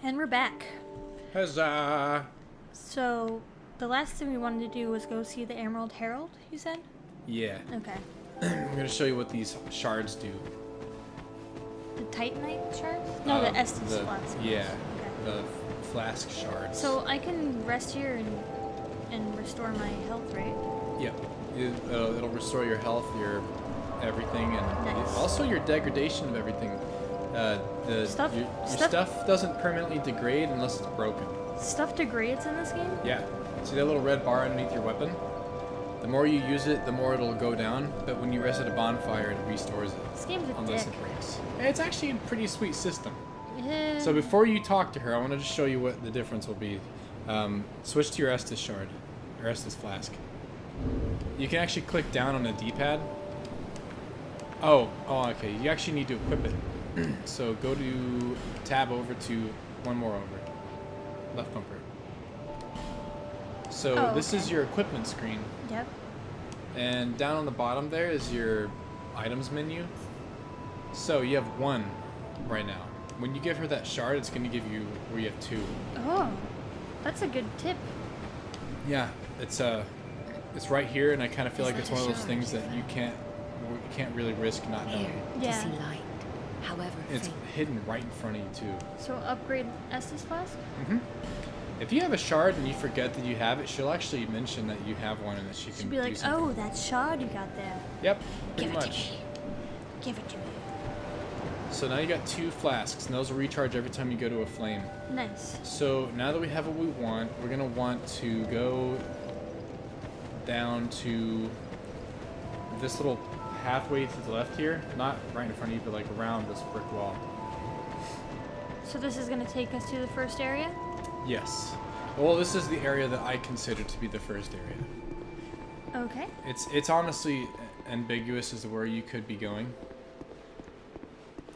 And we're back. Huzzah! So, the last thing we wanted to do was go see the Emerald Herald, you said? Yeah. Okay. I'm gonna show you what these shards do. The Titanite shards? No, the Estus flasks. Yeah. Okay. The flask shards. So, I can rest here and restore my health, right? Yep. It'll restore your health, your everything, and Nice. also your degradation of everything. Your stuff doesn't permanently degrade unless it's broken. Stuff degrades in this game? Yeah. See that little red bar underneath your weapon? The more you use it, the more it'll go down. But when you rest at a bonfire, it restores it. This game's a Unless dick. it breaks. It's actually a pretty sweet system. Yeah. So before you talk to her, I want to just show you what the difference will be. Switch to your Estus shard, or Estus flask. You can actually click down on the D-pad. Oh, okay. You actually need to equip it. So go to tab over to one more over, left bumper. So this is your equipment screen, Yep. and down on the bottom there is your items menu. So you have one right now. When you give her that shard, it's going to give you where you have two. Oh, that's a good tip. Yeah, it's right here, and I kind of feel Is like it's that one a of those shard, things you that you can't really risk not Here, knowing. to Yeah. see light, however It's faint. hidden right in front of you too. So, upgrade Estus flask? hmm If you have a shard and you forget that you have it, she'll actually mention that you have one and that she can She'd be do like, something. oh, that shard you got there. Yep, Give pretty it much. to me. Give it to me. So now you got two flasks, and those will recharge every time you go to a flame. Nice. So now that we have what we want, we're gonna want to go down to this little pathway to the left here, not right in front of you, but like around this brick wall. So this is going to take us to the first area? Yes. Well, this is the area that I consider to be the first area. Okay. It's honestly ambiguous as to where you could be going.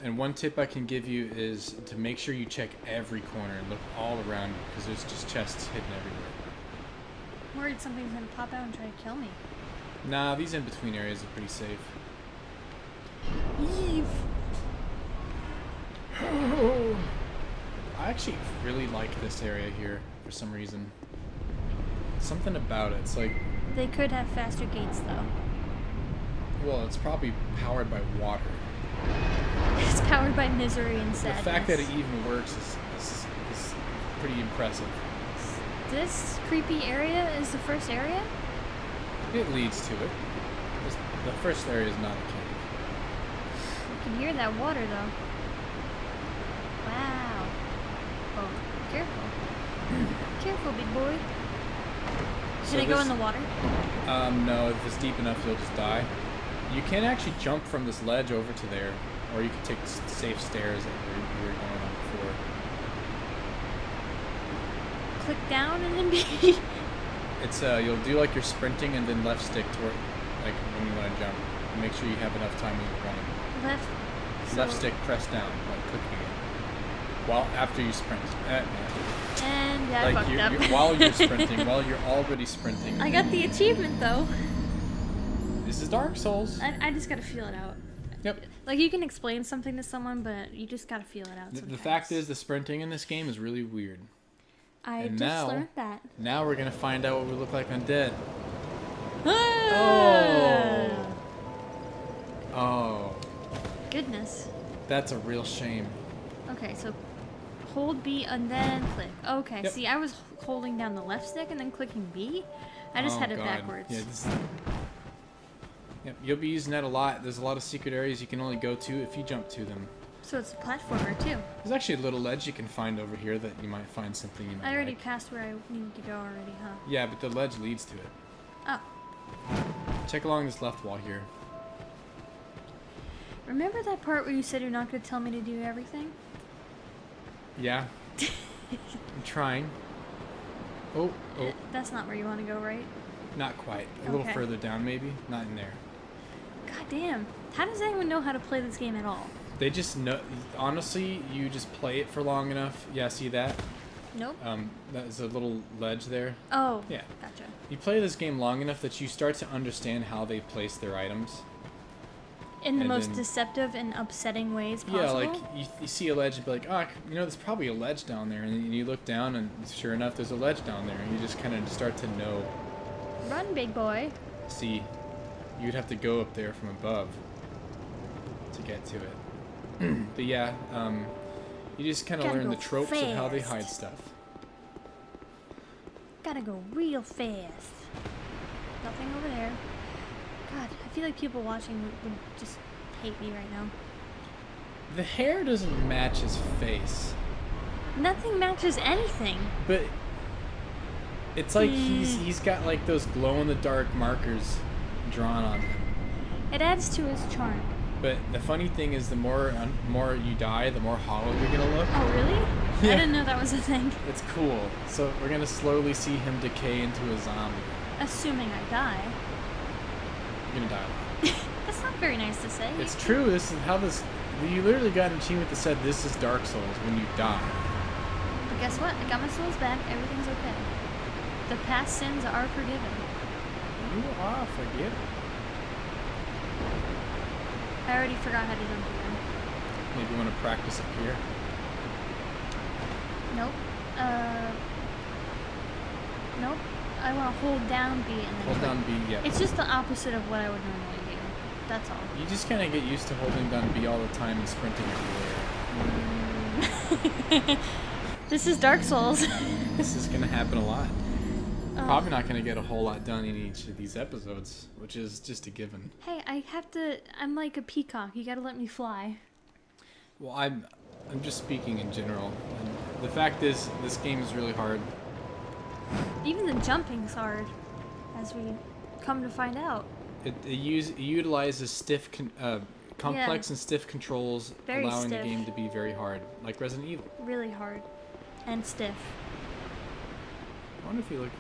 And one tip I can give you is to make sure you check every corner and look all around, because there's just chests hidden everywhere. I'm worried something's going to pop out and try to kill me. Nah, these in-between areas are pretty safe. Eve. I actually really like this area here for some reason. Something about it. It's like, They could have faster gates, though. well, it's probably powered by water. It's powered by misery and The sadness. fact that it even works is pretty impressive. This creepy area is the first area? It leads to it. The first area is not a cave. You can hear that water, though. Wow. Oh, careful. Careful, big boy. So Can I go this- in the water? No, if it's deep enough, you'll just die. You can actually jump from this ledge over to there, or you can take safe stairs that we were going on before. Click down and then B. It's you'll do like your sprinting and then left stick toward, like when you want to jump. And make sure you have enough time when you're running. Left. Left stick, press down, like clicking it. While after you sprint. And yeah, I Like fucked up. while you're sprinting, while you're already sprinting. I got the achievement though. This is Dark Souls. I just gotta feel it out. Yep. Like you can explain something to someone, but you just gotta feel it out. The fact is, the sprinting in this game is really weird. I and just now- learned that. Now we're gonna find out what we look like undead. Ah! Oh, Goodness. that's a real shame. Okay, so hold B and then click. Okay, Yep. see, I was holding down the left stick and then clicking B. I just Oh, had it God. backwards. Yeah, Yep, you'll be using that a lot. There's a lot of secret areas you can only go to if you jump to them. So it's a platformer too. There's actually a little ledge you can find over here that you might find something you might I already like. passed where I needed to go already, huh? Yeah, but the ledge leads to it. Oh. Check along this left wall here. Remember that part where you said you're not going to tell me to do everything? Yeah. I'm trying. Oh, That's not where you want to go, right? not quite. A little Okay. further down maybe. Not in there. God damn. How does anyone know how to play this game at all? They just know. Honestly, you just play it for long enough. Yeah, see that? Nope. That is a little ledge there. Oh. Yeah. Gotcha. You play this game long enough that you start to understand how they place their items. In the And most then- deceptive and upsetting ways possible. Yeah, like you see a ledge and be like, oh, there's probably a ledge down there, and then you look down and sure enough, there's a ledge down there, and you just kind of start to know. Run, big boy. See, you'd have to go up there from above to get to it. But yeah, you just kind of Gotta learn the go tropes of how they fast. hide stuff. Gotta go real fast. Nothing over there. God, I feel like people watching would just hate me right now. The hair doesn't match his face, Nothing matches anything. but it's like he's got like those glow in the dark markers drawn on him. It adds to his charm. But the funny thing is, the more you die, the more hollow you're gonna look. Oh, really? Yeah. I didn't know that was a thing. It's cool. So we're gonna slowly see him decay into a zombie. Assuming I die. You're gonna die a lot. That's not very nice to say. It's true. This is how this. You literally got an achievement that said this is Dark Souls when you die. But guess what? I got my souls back. Everything's okay. The past sins are forgiven. You are forgiven. I already forgot how to jump again. Maybe you want to practice up here. Nope. Nope. I want to hold down B and then Hold click. down B. Yeah. It's just the opposite of what I would normally do. That's all. You just kind of get used to holding down B all the time and sprinting everywhere. This is Dark Souls. This is gonna happen a lot. Oh. Probably not gonna get a whole lot done in each of these episodes, which is just a given. Hey, I'm like a peacock. You gotta let me fly. Well, I'm just speaking in general. And the fact is, this game is really hard. Even the jumping's hard, as we come to find out. It utilizes complex and stiff controls, Very allowing stiff. the game to be very hard, like Resident Evil. Really hard. And stiff. I wonder if you look.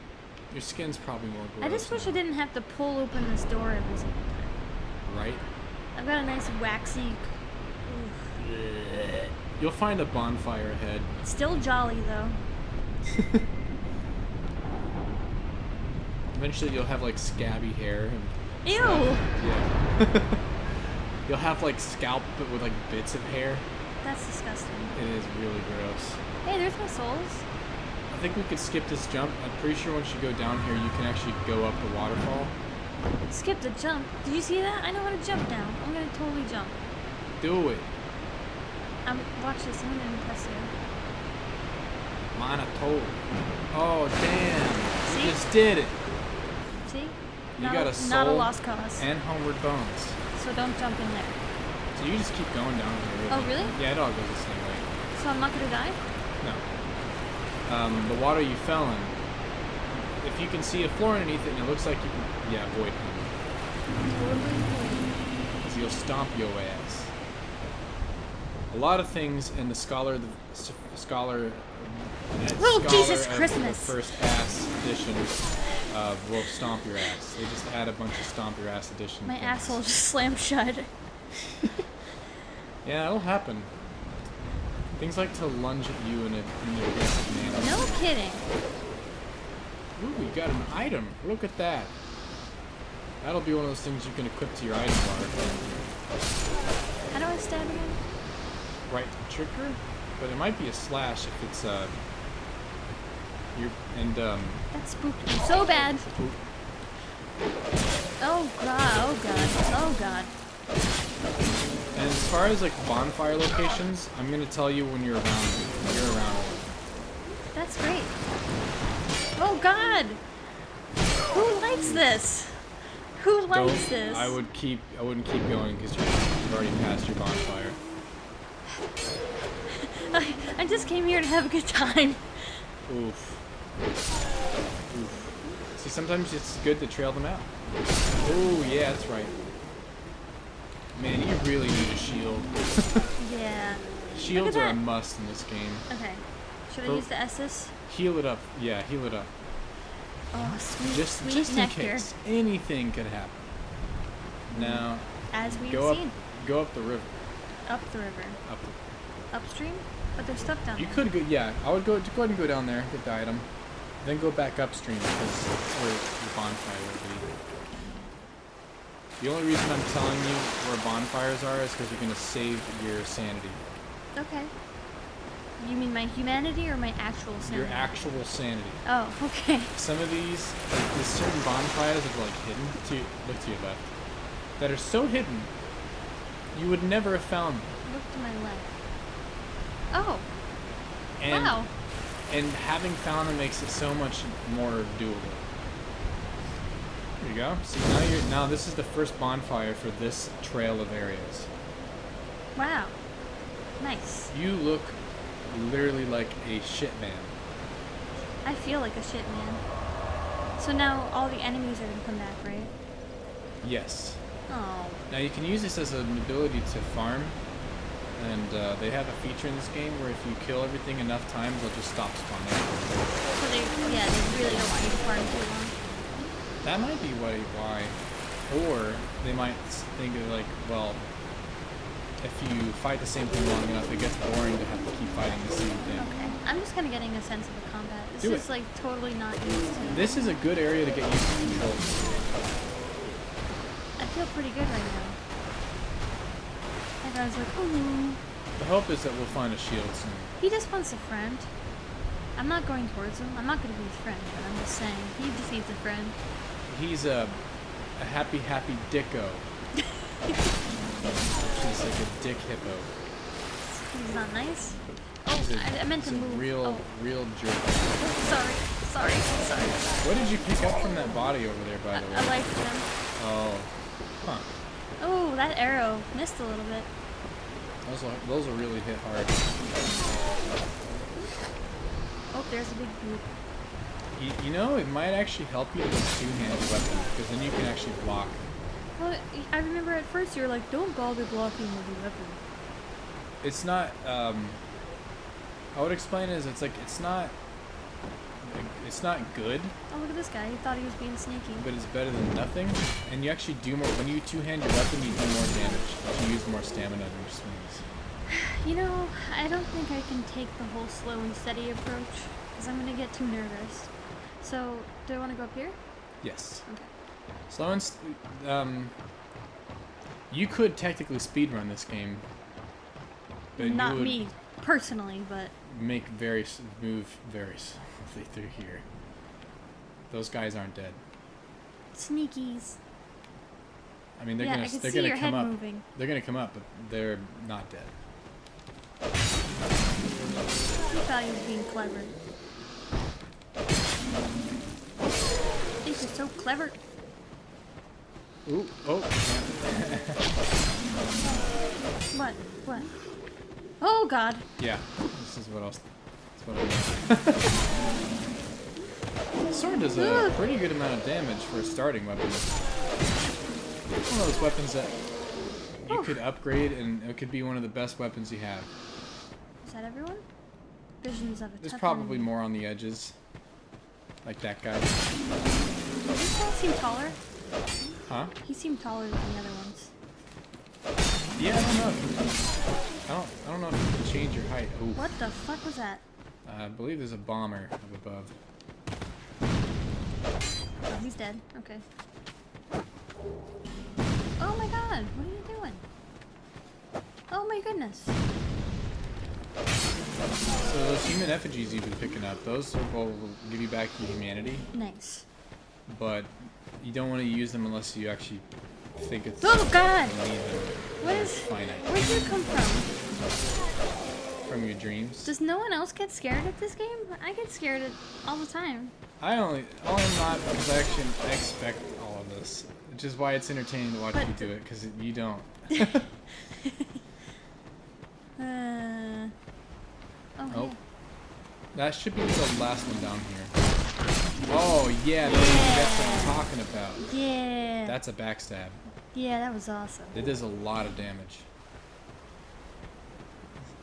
Your skin's probably more gross. I just wish I didn't have to pull open this door every single time. Right? I've got a nice waxy... You'll find a bonfire ahead. Still jolly, though. Eventually, you'll have like scabby hair. And Ew! stuff. Yeah. You'll have like scalp, but with like bits of hair. That's disgusting. It is really gross. Hey, there's my souls. I think we could skip this jump. I'm pretty sure once you go down here, you can actually go up the waterfall. Skip the jump. Did you see that? I know how to jump now. I'm gonna totally jump. Do it. Watch this. I'm gonna impress you. Manitoba. Oh, damn. See? You just did it. See? You got a soul Not a lost cause. and homeward bones. So don't jump in there. So you just keep going down here. Oh, really? Yeah, it all goes the same way. So I'm not gonna die? No. The water you fell in. If you can see a floor underneath it and it looks like you can... Yeah, avoid him. Because he'll stomp your ass. A lot of things in the Scholar... Oh, Jesus of Christmas. The first ass edition will stomp your ass. They just add a bunch of stomp your ass edition My things. asshole just slammed shut. Yeah, it'll happen. Things like to lunge at you in an aggressive manner. No kidding. Ooh, we got an item. Look at that. That'll be one of those things you can equip to your item bar. How do I stab again? Right trigger? But it might be a slash if it's That spooked me so bad. Ooh, Oh god, oh god, oh god. and as far as like bonfire locations, I'm gonna tell you when you're around. When you're around. That's great. Oh god! Who likes this? Who likes this? I wouldn't keep going because you've already passed your bonfire. I just came here to have a good time. Oof. Oof. See, sometimes it's good to trail them out. Oh, yeah, that's right. Man, you really need a shield. Yeah. Shields are a that. must in this game. Okay. Should I For- use the Essus? Heal it up. Yeah, heal it up. Oh, sweet, Just sweet in nectar. case. Anything could happen. Now, As we've go seen. go up the river. Up the river. Up. Upstream? But there's stuff down You there. could go, yeah, I would go ahead and go down there, get the item. Then go back upstream because that's where the bonfire would be. The only reason I'm telling you where bonfires are is because you're going to save your sanity. Okay. You mean my humanity or my actual sanity? Your actual sanity. Oh, okay. Some of these, like, there's certain bonfires that are, like, hidden. Look to your left. That are so hidden, you would never have found them. Look to my left. Oh. And, wow. And having found them makes it so much more doable. There you go. See, now this is the first bonfire for this trail of areas. Wow. Nice. You look literally like a shit man. I feel like a shit man. So now all the enemies are gonna come back, right? Yes. Oh. Now you can use this as an ability to farm, and they have a feature in this game where if you kill everything enough times, they'll just stop spawning. So they really don't want you to farm too long. That might be why. Or they might think of like, well, if you fight the same thing long enough, it gets boring to have to keep fighting the same thing. Okay. I'm just kind of getting a sense of the combat. This Do is it. like totally not used to. This is a good area to get used to controls. I feel pretty good right now. Like I was like, ooh. The hope is that we'll find a shield soon. He just wants a friend. I'm not going towards him. I'm not going to be his friend, but I'm just saying. He just needs a friend. He's a happy dicko. He's like a dick hippo. He's not nice. He's Oh, I meant to he's move. a real jerk. Sorry. What did you pick up from that body over there, by the way? I liked him. Oh. Huh. Oh, that arrow missed a little bit. Those will really hit hard. Oh, there's a big boot. You know, it might actually help you with a two-handed weapon, because then you can actually block. Well, I remember at first you were like, don't bother blocking with your weapon. It's not, I would explain it as it's not good, Oh, look at this guy. He thought he was being sneaky. but it's better than nothing. And you actually do more, when you two-hand your weapon, you do more damage. You use more stamina in your swings. You know, I don't think I can take the whole slow and steady approach, because I'm going to get too nervous. So, do I want to go up here? Yes. Okay. Slow and, you could technically speedrun this game. But Not you would me, personally, but... move very smoothly through here. Those guys aren't dead. Sneakies. I mean, they're Yeah, I gonna can they're see gonna your come head up. moving. They're gonna come up, but they're not dead. He thought he was being clever. These are so clever. Ooh, oh. What? Oh, God. Yeah, this is what else. That's what I Sword does a pretty good amount of damage for a starting weapon. It's one of those weapons that you could upgrade, and it could be one of the best weapons you have. Is that everyone? Visions of a There's tough probably enemy. more on the edges, like that guy. Does this guy seem taller? Huh? He seemed taller than the other ones. Yeah, I don't know. I don't know if you can change your height. Ooh. What the fuck was that? I believe there's a bomber up above. Oh, he's dead. Okay. Oh my god, what are you doing? Oh my goodness. So those human effigies you've been picking up, those will give you back your humanity, Nice. but you don't want to use them unless you actually think it's Oh god! you need them. What is... Finite. Where'd you come from? From your dreams. Does no one else get scared at this game? I get scared all the time. I'm not because I expect all of this, which is why it's entertaining to watch But you do it, because you don't. Oh, Oh. yeah. That should be the last one down here. Oh yeah, that's what I'm talking about. Yeah. That's a backstab. Yeah, that was awesome. It does a lot of damage.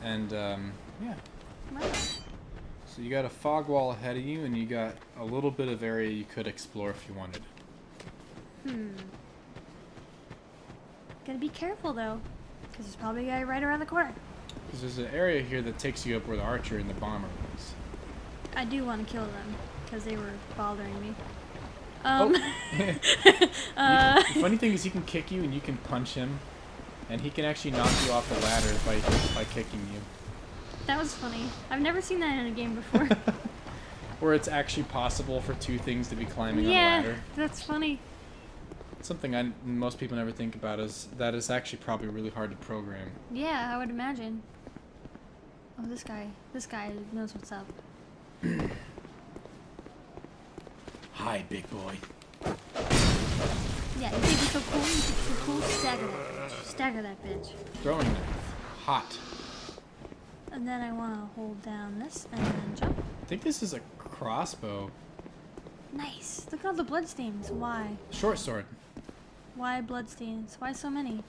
And yeah. Wow. So you got a fog wall ahead of you, and you got a little bit of area you could explore if you wanted. Gotta be careful though, because there's probably a guy right around the corner. Because there's an area here that takes you up where the archer and the bomber was. I do want to kill them, because they were bothering me. Um. The funny thing is he can kick you and you can punch him. And he can actually knock you off the ladder by kicking you. That was funny. I've never seen that in a game before. Where it's actually possible for two things to be climbing on a Yeah, ladder. that's funny. Something most people never think about is that it's actually probably really hard to program. Yeah, I would imagine. Oh, this guy knows what's up. Hi, big boy. Yeah, you think you're so cool? You think you're so cool? Stagger that bitch. Throwing knife. Hot. And then I want to hold down this and then jump. I think this is a crossbow. Nice. Look at all the bloodstains. Why? Short sword. Why bloodstains? Why so many?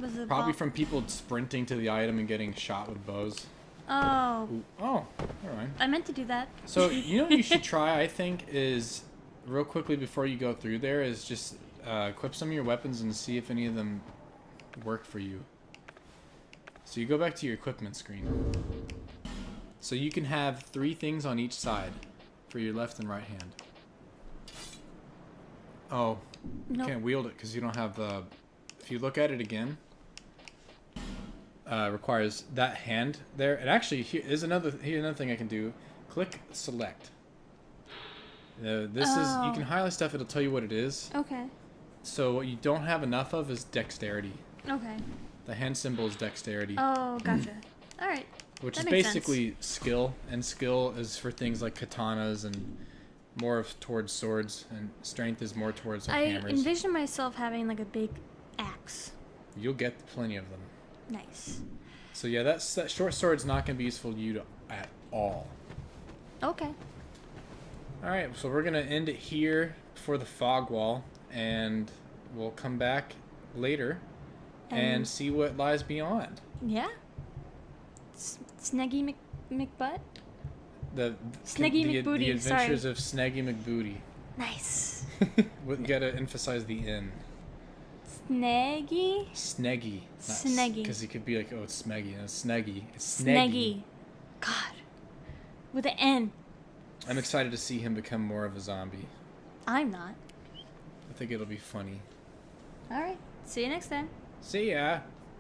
Was it Probably from people sprinting to the item and getting shot with bows. Oh. Ooh. Oh, never mind. I meant to do that. So, you know what you should try, I think, is real quickly before you go through there is just equip some of your weapons and see if any of them work for you. So you go back to your equipment screen. So you can have 3 things on each side for your left and right hand. Oh, you Nope. can't wield it because you don't have the... If you look at it again, requires that hand there. And actually, here's another thing I can do. Click select. This is, you can highlight stuff, it'll tell you what it is. Okay. So what you don't have enough of is dexterity. Okay. The hand symbol is dexterity. Oh, gotcha. All right. Which That is makes basically skill, and skill is for things like katanas and more towards swords, and strength is more towards like I hammers. envision myself having like a big axe. You'll get plenty of them. Nice. So yeah, that short sword's not going to be useful to you at all. Okay. Alright, so we're going to end it here for the fog wall, and we'll come back later and see what lies beyond. Yeah. Sneggy McButt? Sneggy The McBooty, Adventures of Sneggy McBooty. Nice. You gotta emphasize the N. Sneggy? Sneggy. Sneggy. Because it could be like, oh, it's Smeggy. No, it's Sneggy. It's Sneggy. God. With an N. I'm excited to see him become more of a zombie. I'm not. I think it'll be funny. All right. See you next time. See ya.